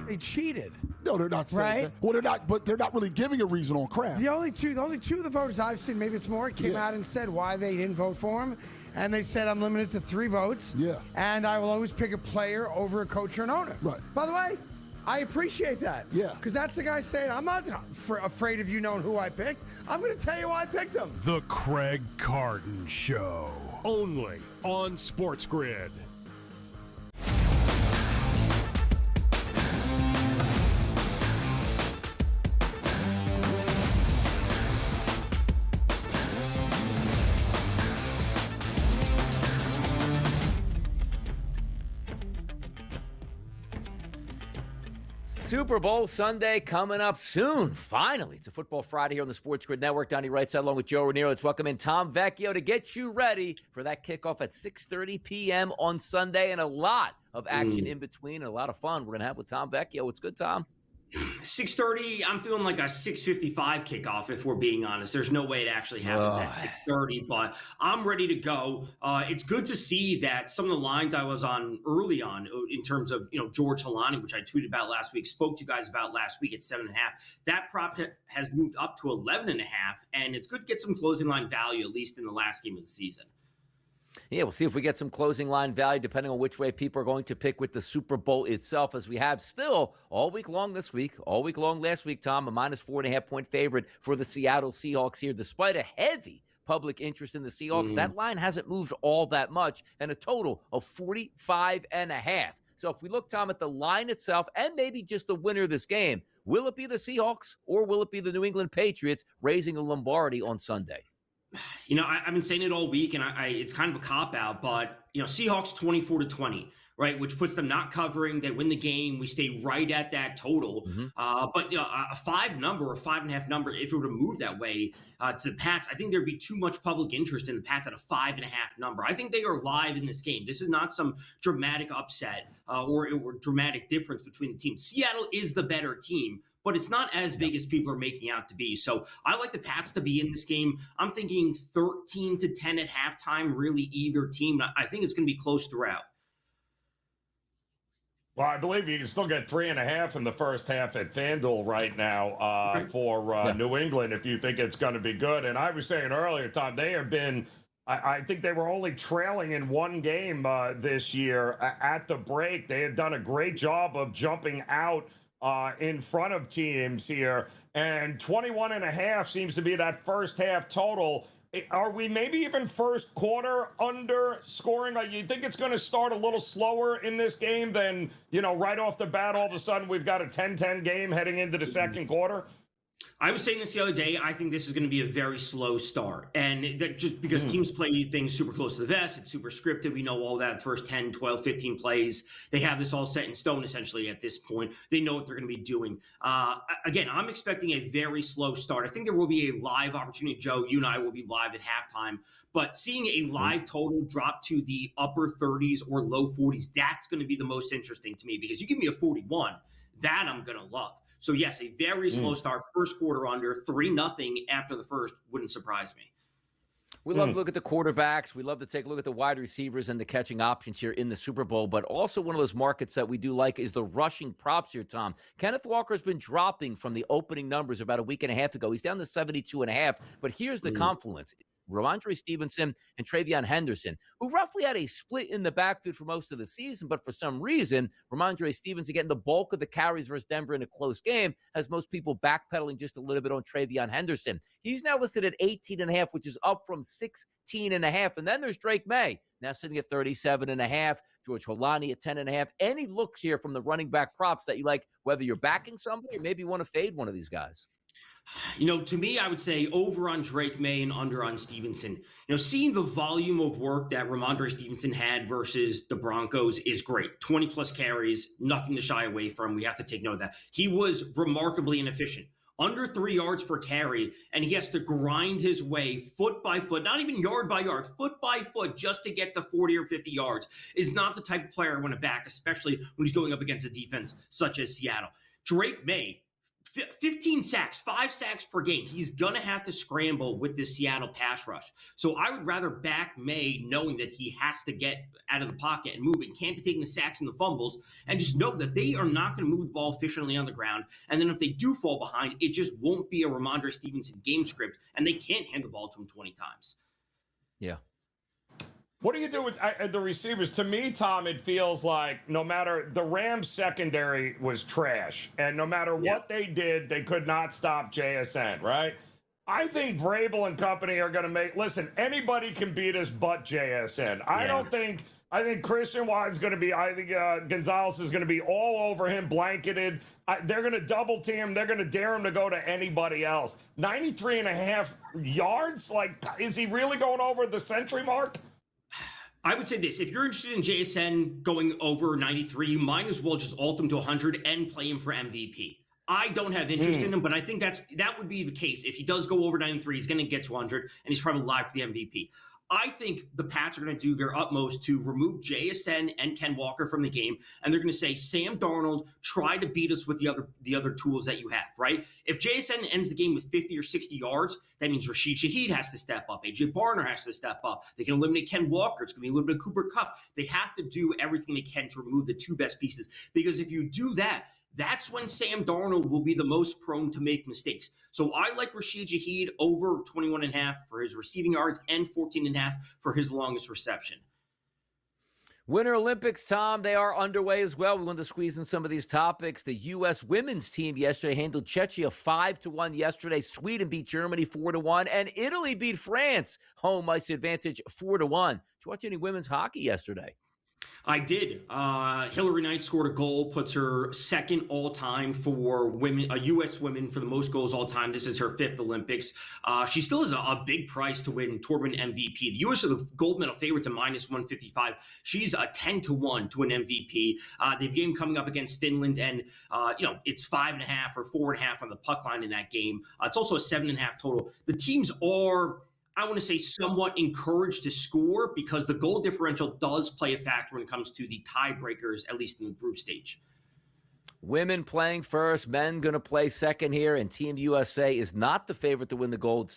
They cheated. No, they're not saying that. Well, they're not, but they're not really giving a reason on crap. The only two of the voters I've seen, maybe it's more, came out and said why they didn't vote for him. And they said, I'm limited to 3 votes. Yeah. And I will always pick a player over a coach or an owner. Right. By the way, I appreciate that. Yeah. Because that's the guy saying, I'm not afraid of you knowing who I picked. I'm going to tell you why I picked him. The Craig Carton Show, only on SportsGrid. Super Bowl Sunday coming up soon. Finally, it's a Football Friday here on the Sports Grid Network. Donnie Wright along with Joe Raniero. Let's welcome in Tom Vecchio to get you ready for that kickoff at 6:30 p.m. on Sunday, and a lot of action in between and a lot of fun we're going to have with Tom Vecchio. What's good, Tom? 6:30, I'm feeling like a 6:55 kickoff, if we're being honest. There's no way it actually happens at 6:30, but I'm ready to go. It's good to see that some of the lines I was on early on in terms of, George Holani, which I tweeted about last week, spoke to you guys about last week at 7.5. That prop has moved up to 11.5, and it's good to get some closing line value, at least in the last game of the season. Yeah, we'll see if we get some closing line value depending on which way people are going to pick with the Super Bowl itself, as we have still all week long this week, all week long last week, Tom, a minus 4.5-point favorite for the Seattle Seahawks here, despite a heavy public interest in the Seahawks. That line hasn't moved all that much, and a total of 45.5. So if we look, Tom, at the line itself and maybe just the winner of this game, will it be the Seahawks or will it be the New England Patriots raising the Lombardi on Sunday? I've been saying it all week, and it's kind of a cop-out, but, Seahawks 24-20, right, which puts them not covering. They win the game. We stay right at that total. But a 5 number or 5.5 number, if it were to move that way to the Pats, I think there'd be too much public interest in the Pats at a 5.5 number. I think they are live in this game. This is not some dramatic upset or dramatic difference between the teams. Seattle is the better team, but it's not as big as people are making out to be. So I like the Pats to be in this game. I'm thinking 13-10 at halftime, really either team. I think it's going to be close throughout. Well, I believe you can still get 3.5 in the first half at FanDuel right now for New England if you think it's going to be good. And I was saying earlier, Tom, they have been, I think they were only trailing in one game this year at the break. They had done a great job of jumping out in front of teams here, and 21.5 seems to be that first half total. Are we maybe even first quarter under scoring? Like, you think it's going to start a little slower in this game than, right off the bat, all of a sudden we've got a 10-10 game heading into the second quarter? I was saying this the other day. I think this is going to be a very slow start. And that just because teams play things super close to the vest, it's super scripted. We know all that the first 10, 12, 15 plays. They have this all set in stone, essentially, at this point. They know what they're going to be doing. Again, I'm expecting a very slow start. I think there will be a live opportunity. Joe, you and I will be live at halftime. But seeing a live total drop to the upper 30s or low 40s, that's going to be the most interesting to me, because you give me a 41, that I'm going to love. So, yes, a very slow start, first quarter under, 3-0 after the first wouldn't surprise me. We love to look at the quarterbacks. We love to take a look at the wide receivers and the catching options here in the Super Bowl. But also one of those markets that we do like is the rushing props here, Tom. Kenneth Walker's been dropping from the opening numbers about a week and a half ago. He's down to 72.5. But here's the confluence. Ramondre Stevenson and Travion Henderson, who roughly had a split in the backfield for most of the season, but for some reason, Ramondre Stevenson getting the bulk of the carries versus Denver in a close game has most people backpedaling just a little bit on Travion Henderson. He's now listed at 18.5, which is up from 16.5. And then there's Drake May, now sitting at 37.5. George Holani at 10.5. Any looks here from the running back props that you like, whether you're backing somebody or maybe you want to fade one of these guys? To me, I would say over on Drake May and under on Stevenson. Seeing the volume of work that Ramondre Stevenson had versus the Broncos is great. 20-plus carries, nothing to shy away from. We have to take note of that. He was remarkably inefficient. Under 3 yards per carry, and he has to grind his way foot by foot, not even yard by yard, foot by foot, just to get to 40 or 50 yards, is not the type of player I want to back, especially when he's going up against a defense such as Seattle. Drake May, 15 sacks, 5 sacks per game. He's going to have to scramble with this Seattle pass rush. So I would rather back May knowing that he has to get out of the pocket and move and can't be taking the sacks and the fumbles, and just know that they are not going to move the ball efficiently on the ground. And then if they do fall behind, it just won't be a Ramondre Stevenson game script, and they can't hand the ball to him 20 times. Yeah. What do you do with the receivers? To me, Tom, it feels like no matter the Rams secondary was trash, and no matter what they did, they could not stop JSN, right? I think Vrabel and company are going to listen, anybody can beat us but JSN. I think Christian Watt's going to be, Gonzalez is going to be all over him, blanketed. They're going to double team. They're going to dare him to go to anybody else. 93.5 yards? Like, is he really going over the century mark? I would say this. If you're interested in JSN going over 93, you might as well just alt him to 100 and play him for MVP. I don't have interest in him, but I think that would be the case. If he does go over 93, he's going to get to 100, and he's probably live for the MVP. I think the Pats are going to do their utmost to remove JSN and Ken Walker from the game, and they're going to say, Sam Darnold, try to beat us with the other tools that you have, right? If JSN ends the game with 50 or 60 yards, that means Rashid Shaheed has to step up. AJ Barner has to step up. They can eliminate Ken Walker. It's going to be a little bit of Cooper Kupp. They have to do everything they can to remove the two best pieces, because if you do that, that's when Sam Darnold will be the most prone to make mistakes. So I like Rashid Shaheed over 21.5 for his receiving yards and 14.5 for his longest reception. Winter Olympics, Tom, they are underway as well. We want to squeeze in some of these topics. The U.S. women's team yesterday handled Czechia 5-1 yesterday. Sweden beat Germany 4-1, and Italy beat France. Home ice advantage 4-1. Did you watch any women's hockey yesterday? I did. Hillary Knight scored a goal, puts her second all-time for women, U.S. women for the most goals all-time. This is her 5th Olympics. She still has a big price to win tournament MVP. The U.S. are the gold medal favorites at -155. She's a 10-1 to an MVP. They have a game coming up against Finland, and it's 5.5 or 4.5 on the puck line in that game. It's also a 7.5 total. The teams are, I want to say, somewhat encouraged to score, because the goal differential does play a factor when it comes to the tiebreakers, at least in the group stage. Women playing first, men going to play second here, and Team USA is not the favorite to win the gold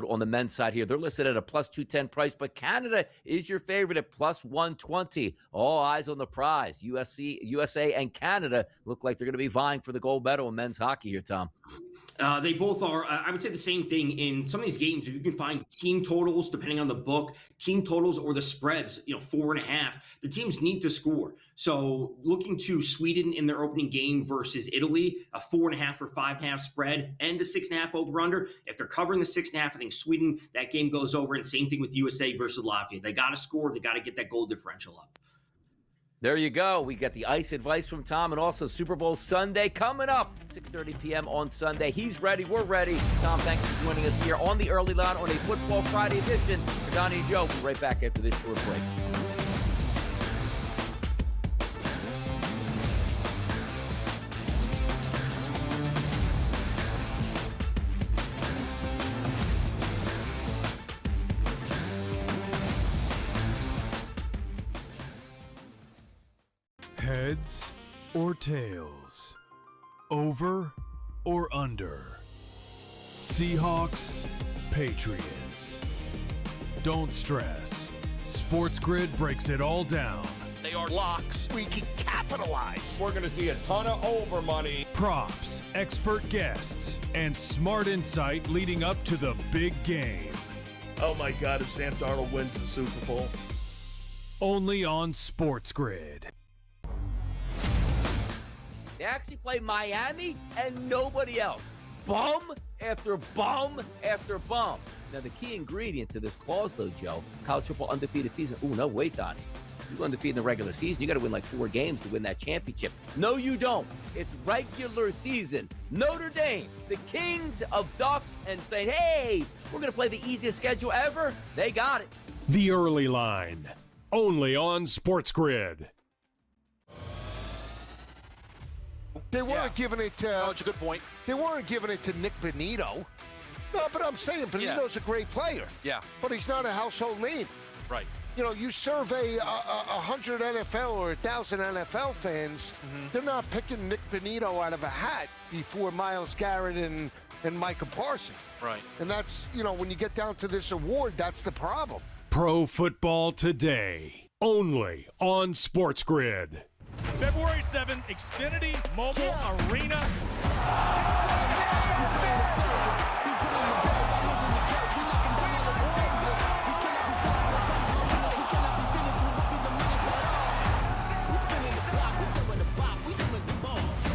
on the men's side here. They're listed at a +210 price, but Canada is your favorite at +120. All eyes on the prize. USA and Canada look like they're going to be vying for the gold medal in men's hockey here, Tom. They both are. I would say the same thing in some of these games. If you can find team totals, depending on the book, team totals or the spreads, 4.5, the teams need to score. So looking to Sweden in their opening game versus Italy, a 4.5 or 5.5 spread and a 6.5 over under. If they're covering the 6.5, I think Sweden, that game goes over. And same thing with USA versus Latvia. They got to score. They got to get that goal differential up. There you go. We got the ice advice from Tom, and also Super Bowl Sunday coming up, 6:30 p.m. on Sunday. He's ready. We're ready. Tom, thanks for joining us here on the Early Line on a Football Friday edition. For Donnie and Joe, we'll be right back after this short break. Heads or tails? Over or under? Seahawks, Patriots. Don't stress. SportsGrid breaks it all down. They are locks. We can capitalize. We're going to see a ton of over money. Props, expert guests, and smart insight leading up to the big game. Oh my God, if Sam Darnold wins the Super Bowl. Only on SportsGrid. They actually play Miami and nobody else. Bum after bum after bum. Now, the key ingredient to this clause, though, Joe, college football undefeated season. Oh, no, wait, Donnie. You go undefeated in the regular season, you got to win like 4 games to win that championship. No, you don't. It's regular season. Notre Dame, the kings of duck, and saying, hey, we're going to play the easiest schedule ever. They got it. The Early Line, only on SportsGrid. They weren't giving it to... Oh, it's a good point. They weren't giving it to Nick Benito. No, but I'm saying Benito's a great player. Yeah. But he's not a household name. Right. You know, you survey 100 NFL or 1,000 NFL fans, they're not picking Nick Benito out of a hat before Myles Garrett and Micah Parsons. Right. And that's, when you get down to this award, that's the problem. Pro Football Today, only on SportsGrid. February 7th, Xfinity Mobile Arena.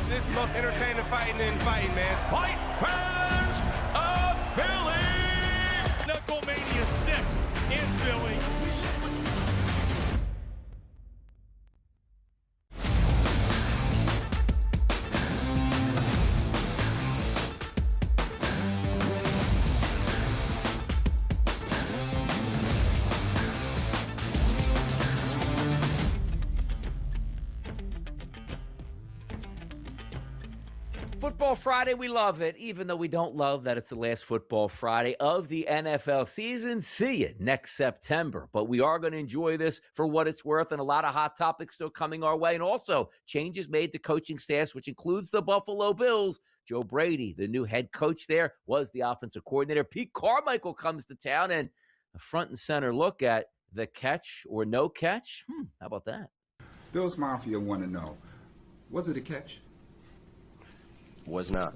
This is the most entertaining fighting in fighting, man. Fight fans of Philly! Knucklemania 6 in Philly. Football Friday, we love it, even though we don't love that it's the last Football Friday of the NFL season. See you next September. But we are going to enjoy this for what it's worth, and a lot of hot topics still coming our way. And also, changes made to coaching staffs, which includes the Buffalo Bills. Joe Brady, the new head coach there, was the offensive coordinator. Pete Carmichael comes to town, and a front and center look at the catch or no catch. How about that? Bills Mafia want to know, was it a catch? Was not.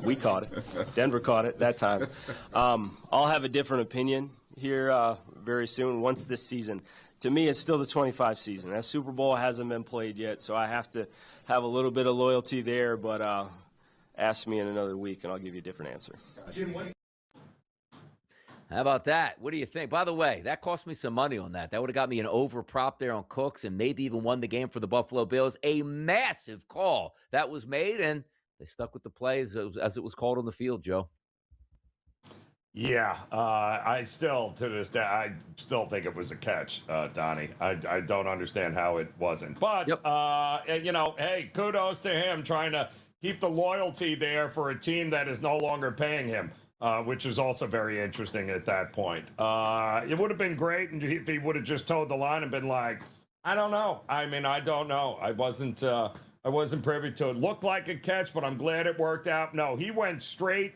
We caught it. Denver caught it that time. I'll have a different opinion here very soon once this season. To me, it's still the 25 season. That Super Bowl hasn't been played yet, so I have to have a little bit of loyalty there, but ask me in another week, and I'll give you a different answer. How about that? What do you think? By the way, that cost me some money on that. That would have got me an over prop there on Cooks and maybe even won the game for the Buffalo Bills. A massive call that was made, and they stuck with the play as it was called on the field, Joe. Yeah, I still, to this day, I still think it was a catch, Donnie. I don't understand how it wasn't. But, hey, kudos to him trying to keep the loyalty there for a team that is no longer paying him. Which is also very interesting at that point. It would have been great if he would have just towed the line and been like, I don't know. I mean, I don't know. I wasn't privy to it. Looked like a catch, but I'm glad it worked out. No, he went straight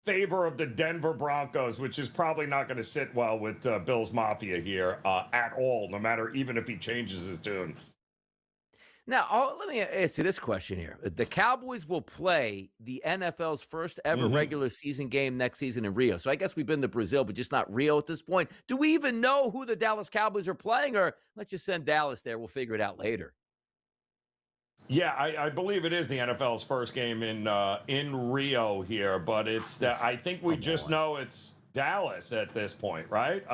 favor of the Denver Broncos, which is probably not going to sit well with Bills Mafia here at all, no matter even if he changes his tune. Now, let me ask you this question here. The Cowboys will play the NFL's first ever regular season game next season in Rio. So I guess we've been to Brazil, but just not Rio at this point. Do we even know who the Dallas Cowboys are playing, or let's just send Dallas there? We'll figure it out later. Yeah, I believe it is the NFL's first game in Rio here, but it's I think we just know it's Dallas at this point, right?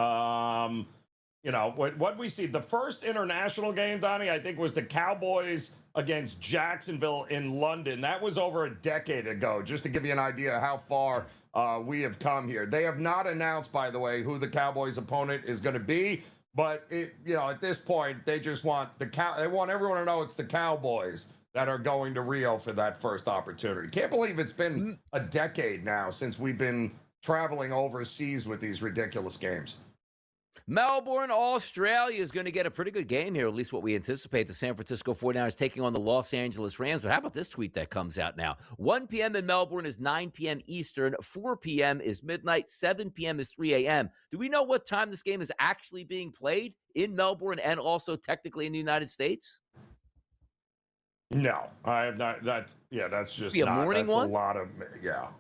What we see, the first international game, Donnie, I think was the Cowboys against Jacksonville in London. That was over a decade ago, just to give you an idea of how far we have come here. They have not announced, by the way, who the Cowboys' opponent is going to be, but at this point, they just want they want everyone to know it's the Cowboys that are going to Rio for that first opportunity. Can't believe it's been a decade now since we've been traveling overseas with these ridiculous games. Melbourne, Australia is going to get a pretty good game here, at least what we anticipate. The San Francisco 49ers taking on the Los Angeles Rams. But how about this tweet that comes out now? 1 p.m. in Melbourne is 9 p.m. Eastern. 4 p.m. is midnight. 7 p.m. is 3 a.m. Do we know what time this game is actually being played in Melbourne and also technically in the United States? No, I have not. That's just be a morning that's one. A lot of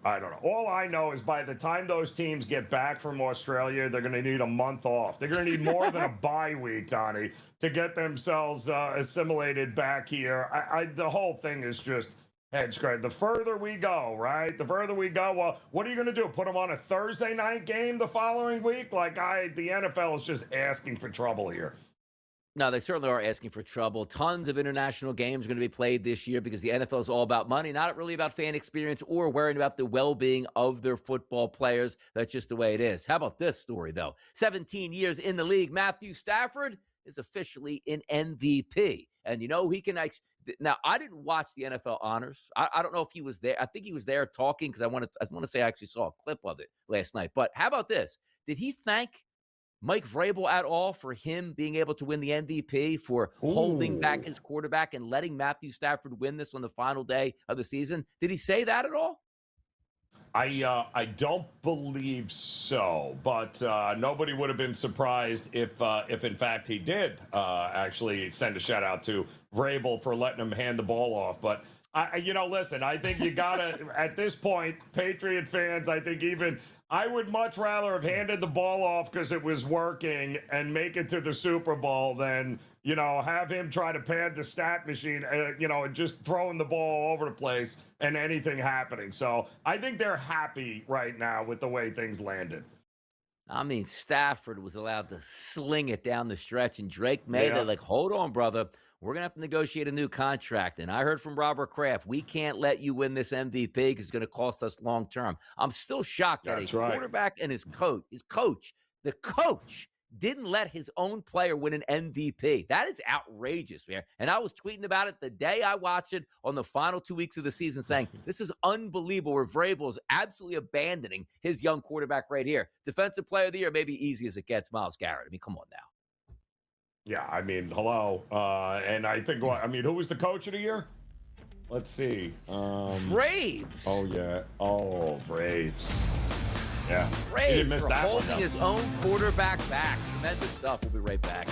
I don't know. All I know is by the time those teams get back from Australia, they're going to need a month off. They're going to need more than a bye week, Donnie, to get themselves assimilated back here. The whole thing is just head scratch. The further we go, right? The further we go. Well, what are you going to do? Put them on a Thursday night game the following week? The NFL is just asking for trouble here. No, they certainly are asking for trouble. Tons of international games are going to be played this year because the NFL is all about money, not really about fan experience or worrying about the well-being of their football players. That's just the way it is. How about this story, though? 17 years in the league, Matthew Stafford is officially an MVP. And he can now, I didn't watch the NFL honors. I don't know if he was there. I think he was there talking because I want to say I actually saw a clip of it last night. But how about this? Did he thank Mike Vrabel at all for him being able to win the MVP, for holding back his quarterback and letting Matthew Stafford win this on the final day of the season? Did he say that at all? I don't believe so, but nobody would have been surprised if in fact he did actually send a shout out to Vrabel for letting him hand the ball off. But listen, I think you gotta at this point, Patriot fans. I would much rather have handed the ball off because it was working and make it to the Super Bowl than, have him try to pad the stat machine, and just throwing the ball all over the place and anything happening. So I think they're happy right now with the way things landed. I mean, Stafford was allowed to sling it down the stretch, and Drake May, they're like, hold on, brother. We're going to have to negotiate a new contract. And I heard from Robert Kraft, we can't let you win this MVP because it's going to cost us long term. I'm still shocked that quarterback and his coach, the coach didn't let his own player win an MVP. That is outrageous, man. And I was tweeting about it the day I watched it on the final 2 weeks of the season, saying, this is unbelievable where Vrabel is absolutely abandoning his young quarterback right here. Defensive player of the year, maybe easy as it gets, Myles Garrett. I mean, come on now. Yeah, I mean, hello. And I think, who was the coach of the year? Let's see. Braves. Oh, yeah. Oh, Braves. Yeah. Braves He didn't miss for that holding one, his own quarterback back. Tremendous stuff. We'll be right back.